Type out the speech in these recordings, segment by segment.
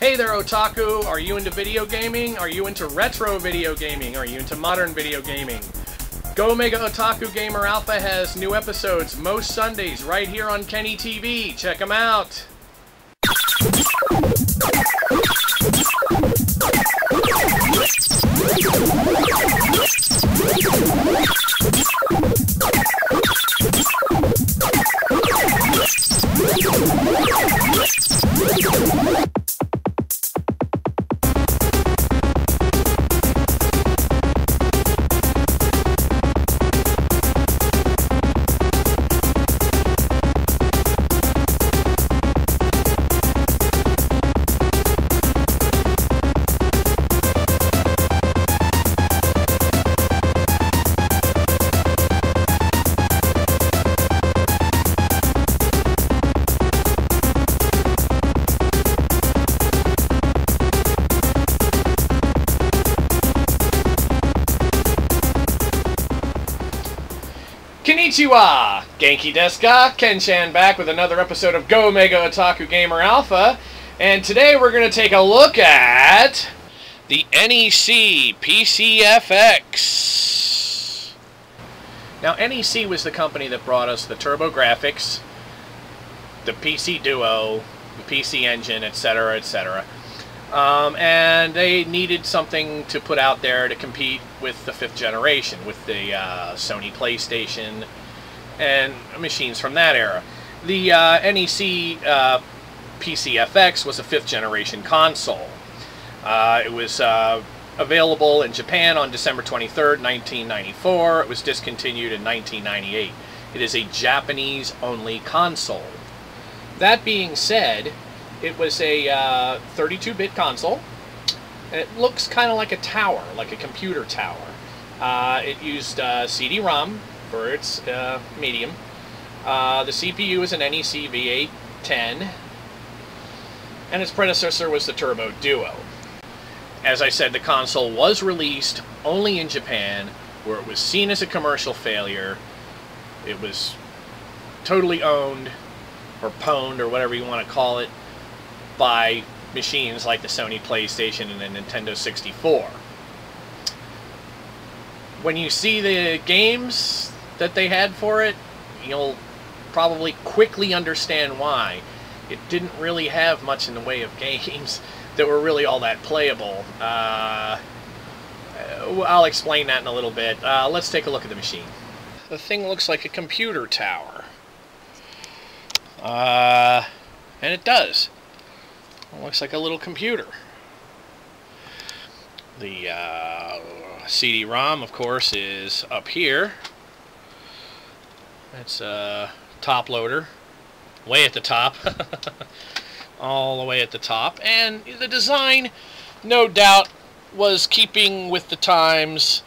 Hey there, Otaku! Are you into video gaming? Are you into retro video gaming? Are you into modern video gaming? Go Mega Otaku Gamer Alpha has new episodes most Sundays right here on Kenny TV. Check them out! Konnichiwa! Genki desu ka? Ken-chan back with another episode of Go Mega Otaku Gamer Alpha, and today we're going to take a look at the NEC PCFX. Now, NEC was the company that brought us the TurboGrafx, the PC Duo, the PC Engine, etc., etc. And they needed something to put out there to compete with the 5th generation, with the Sony PlayStation and machines from that era. The NEC PCFX was a 5th generation console. It was available in Japan on December 23rd, 1994. It was discontinued in 1998. It is a Japanese-only console. That being said, it was a 32-bit console. It looks kind of like a tower, like a computer tower. It used CD-ROM for its medium. The CPU is an NEC V810, and its predecessor was the Turbo Duo. As I said, the console was released only in Japan, where it was seen as a commercial failure. It was totally owned, or pwned, or whatever you want to call it, by machines like the Sony PlayStation and the Nintendo 64. When you see the games that they had for it, you'll probably quickly understand why. It didn't really have much in the way of games that were really all that playable. I'll explain that in a little bit. Let's take a look at the machine. The thing looks like a computer tower. And it does. It looks like a little computer. The CD-ROM, of course, is up here. It's a top loader, way at the top, all the way at the top. And the design, no doubt, was keeping with the times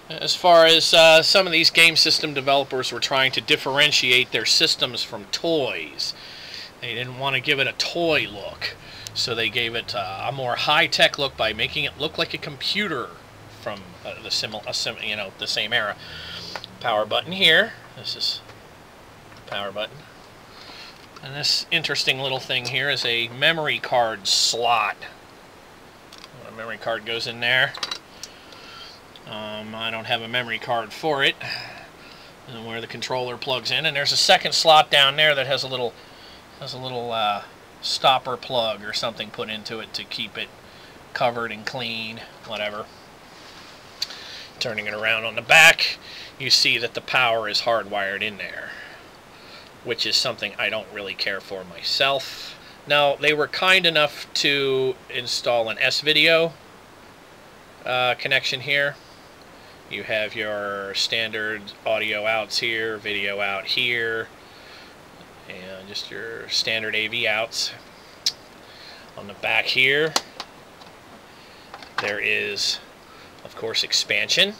as far as some of these game system developers were trying to differentiate their systems from toys. They didn't want to give it a toy look, so they gave it a more high-tech look by making it look like a computer from the same era. Power button here. This is power button, and this interesting little thing here is a memory card slot. A memory card goes in there. I don't have a memory card for it, and where the controller plugs in, and there's a second slot down there that has a little stopper plug or something put into it to keep it covered and clean, whatever. Turning it around on the back, you see that the power is hardwired in there, which is something I don't really care for myself. Now, they were kind enough to install an S-Video connection here. You have your standard audio outs here, video out here, and just your standard AV outs. On the back here, there is, of course, expansion,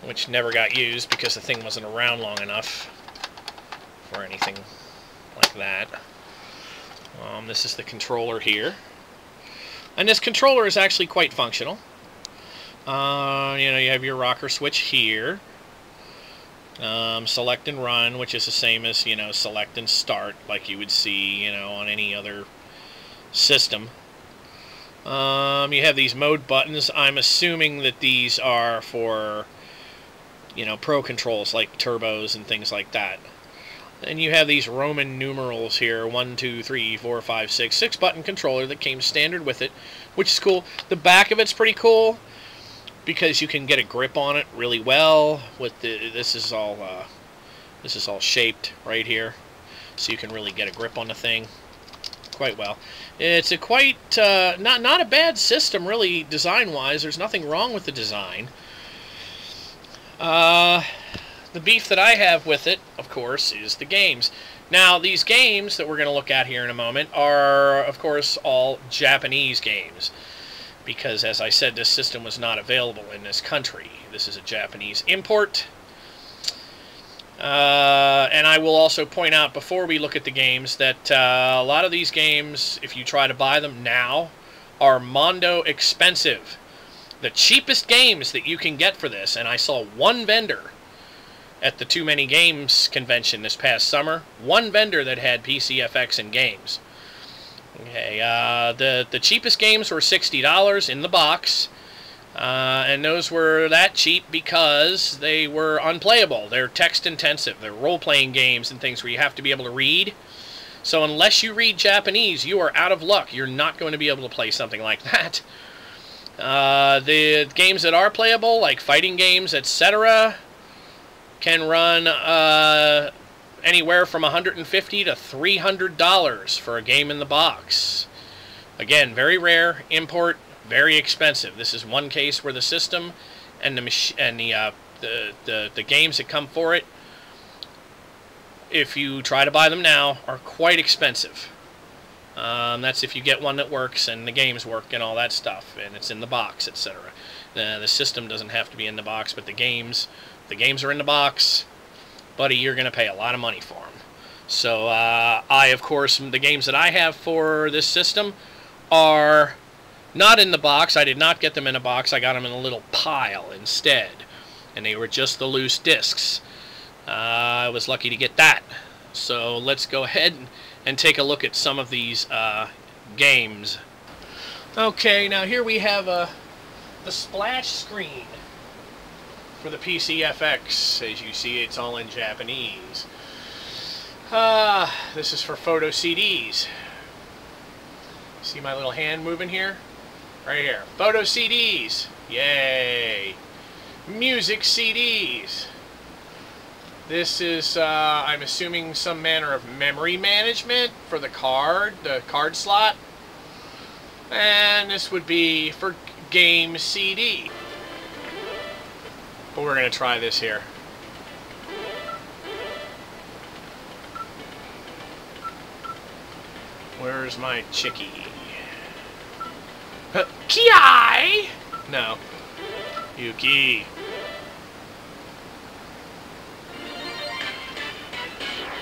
which never got used because the thing wasn't around long enough for anything like that. This is the controller here, and this controller is actually quite functional. You have your rocker switch here. Select and run, which is the same as, you know, select and start, like you would see, you know, on any other system. You have these mode buttons. I'm assuming that these are for, you know, pro controls like turbos and things like that. And you have these Roman numerals here, 1, 2, 3, 4, 5, 6, 6-button controller that came standard with it, which is cool. The back of it's pretty cool because you can get a grip on it really well. With the this is all shaped right here, so you can really get a grip on the thing quite well. It's a quite not a bad system really design-wise. There's nothing wrong with the design. The beef that I have with it, of course, is the games. Now, these games that we're going to look at here in a moment are, of course, all Japanese games. Because, as I said, this system was not available in this country. This is a Japanese import. And I will also point out, before we look at the games, that a lot of these games, if you try to buy them now, are mondo expensive. The cheapest games that you can get for this, and I saw one vendor at the Too Many Games convention this past summer, one vendor that had PCFX and games. Okay, the cheapest games were $60 in the box, and those were that cheap because they were unplayable. They're text-intensive. They're role-playing games and things where you have to be able to read. So unless you read Japanese, you are out of luck. You're not going to be able to play something like that. The games that are playable, like fighting games, etc., can run anywhere from $150 to $300 for a game in the box. Again, very rare, import, very expensive. This is one case where the system and the games that come for it, if you try to buy them now, are quite expensive. That's if you get one that works and the games work and all that stuff, and it's in the box, etc. The system doesn't have to be in the box, but the games are in the box, buddy, you're going to pay a lot of money for them. So of course, the games that I have for this system are not in the box. I did not get them in a box. I got them in a little pile instead, and they were just the loose discs. I was lucky to get that. So let's go ahead and take a look at some of these games. Okay, now here we have the splash screen for the PCFX. As you see, it's all in Japanese. This is for photo CDs. See my little hand moving here? Right here. Photo CDs. Yay. Music CDs. This is, I'm assuming, some manner of memory management for the card slot. And this would be for game CD. But we're going to try this here. Where's my chickie? Kiai! No. Yuki.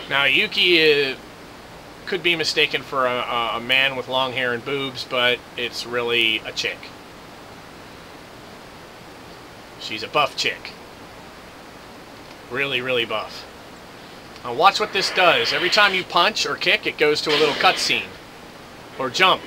Now, Yuki could be mistaken for a man with long hair and boobs, but it's really a chick. She's a buff chick. Really, really buff. Now watch what this does. Every time you punch or kick, it goes to a little cutscene. Or jump.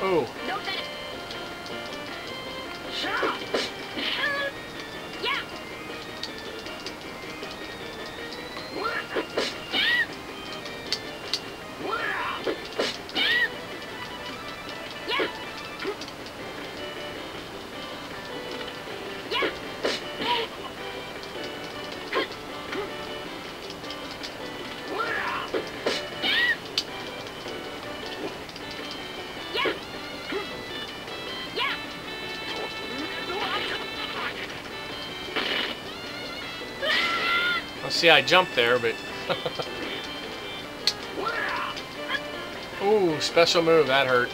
Oh. Let's see, I jumped there, but... Ooh, special move, that hurt.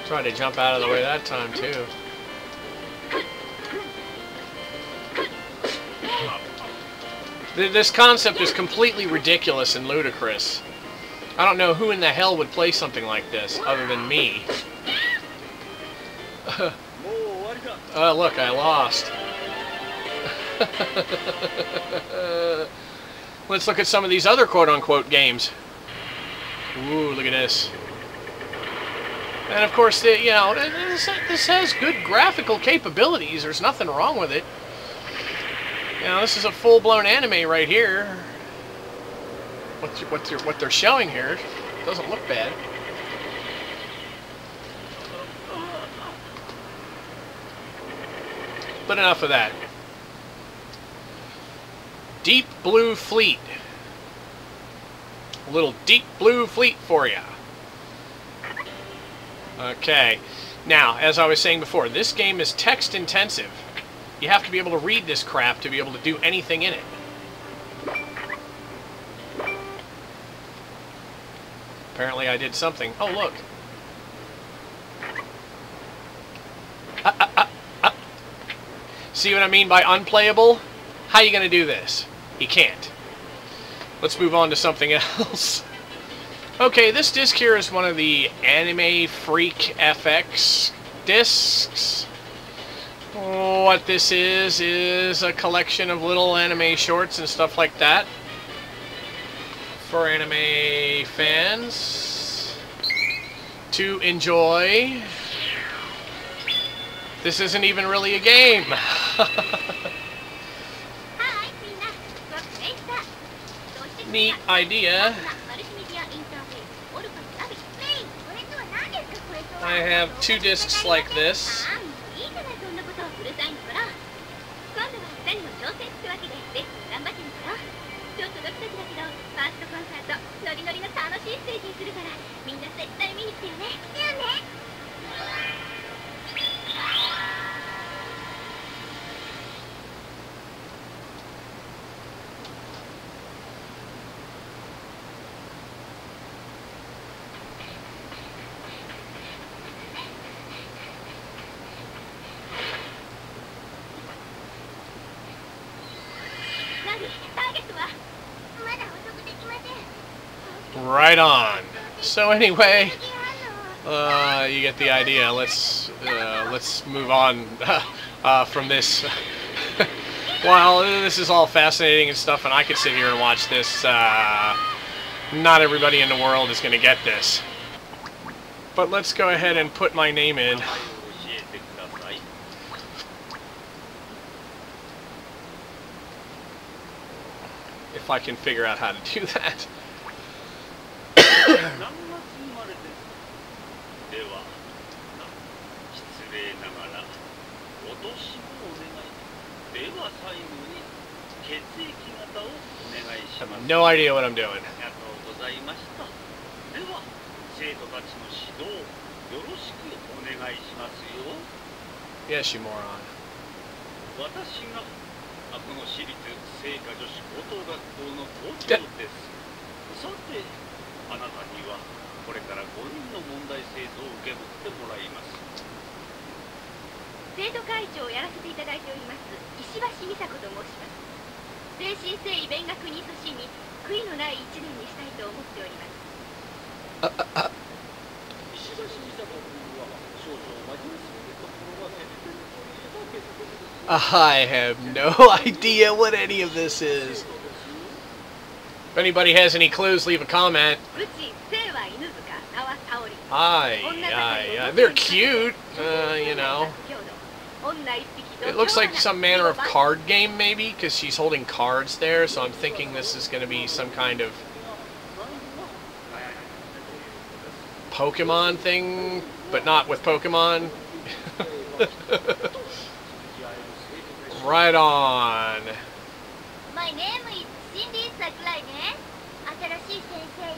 Tried to jump out of the way that time too. This concept is completely ridiculous and ludicrous. I don't know who in the hell would play something like this other than me. Oh, look, I lost. Let's look at some of these other quote-unquote games. Ooh, look at this. And of course, you know, this has good graphical capabilities. There's nothing wrong with it. You know, this is a full-blown anime right here. What they're showing here doesn't look bad. But enough of that. Deep Blue Fleet. A little Deep Blue Fleet for you. Okay. Now, as I was saying before, this game is text intensive. You have to be able to read this crap to be able to do anything in it. Apparently I did something. Oh, look. See what I mean by unplayable? How are you going to do this? You can't. Let's move on to something else. Okay, this disc here is one of the Anime Freak FX discs. What this is a collection of little anime shorts and stuff like that for anime fans to enjoy. This isn't even really a game. Neat idea. I have two discs like this. Right on. So anyway, you get the idea. Let's move on from this. While this is all fascinating and stuff, and I could sit here and watch this, not everybody in the world is going to get this. But let's go ahead and put my name in. If I can figure out how to do that. I have no idea what I'm doing. Yes, you moron. I have no idea what any of this is. If anybody has any clues, leave a comment. Aye, they're cute, you know. It looks like some manner of card game, maybe, because she's holding cards there, so I'm thinking this is going to be some kind of Pokemon thing, but not with Pokemon. Right on.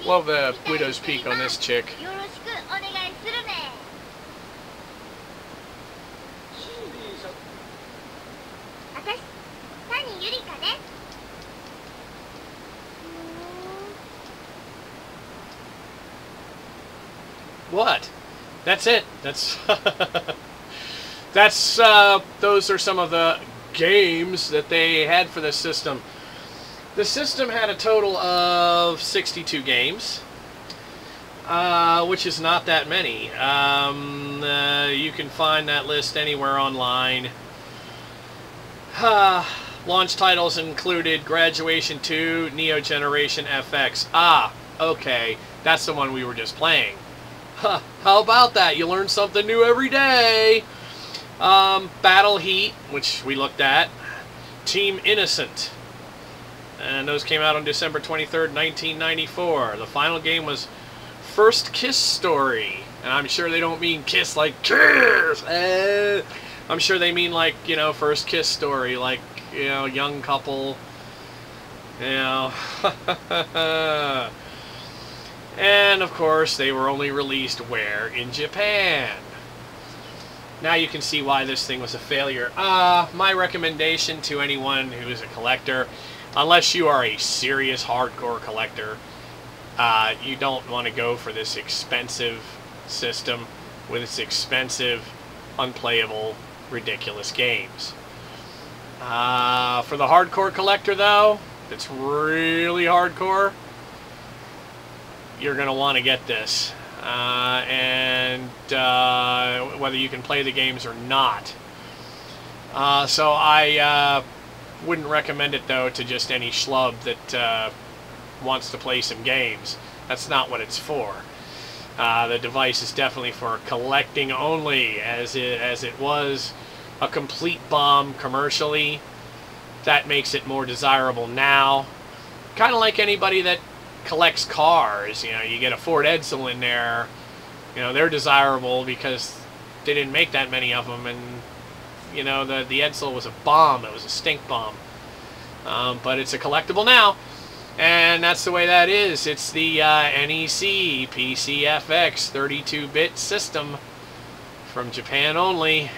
Love the widow's peak on this chick. What? That's it. That's those are some of the games that they had for this system. The system had a total of 62 games, which is not that many. You can find that list anywhere online. Launch titles included Graduation 2, Neo Generation FX. Ah, okay, that's the one we were just playing. Huh, how about that? You learn something new every day. Battle Heat, which we looked at. Team Innocent. And those came out on December 23rd, 1994. The final game was First Kiss Story. And I'm sure they don't mean kiss like kiss. I'm sure they mean like, you know, first kiss story. Like, you know, young couple. You know. And, of course, they were only released where? In Japan. Now you can see why this thing was a failure. My recommendation to anyone who is a collector, unless you are a serious hardcore collector, you don't want to go for this expensive system with its expensive, unplayable, ridiculous games. For the hardcore collector, though, that's really hardcore, you're going to want to get this. And whether you can play the games or not. So I wouldn't recommend it, though, to just any schlub that wants to play some games. That's not what it's for. The device is definitely for collecting only, as it was a complete bomb commercially. That makes it more desirable now. Kind of like anybody that collects cars. You know, you get a Ford Edsel in there, you know, they're desirable because they didn't make that many of them, and you know, the Edsel was a bomb. It was a stink bomb. But it's a collectible now, and that's the way that is. It's the NEC PCFX 32-bit system from Japan only.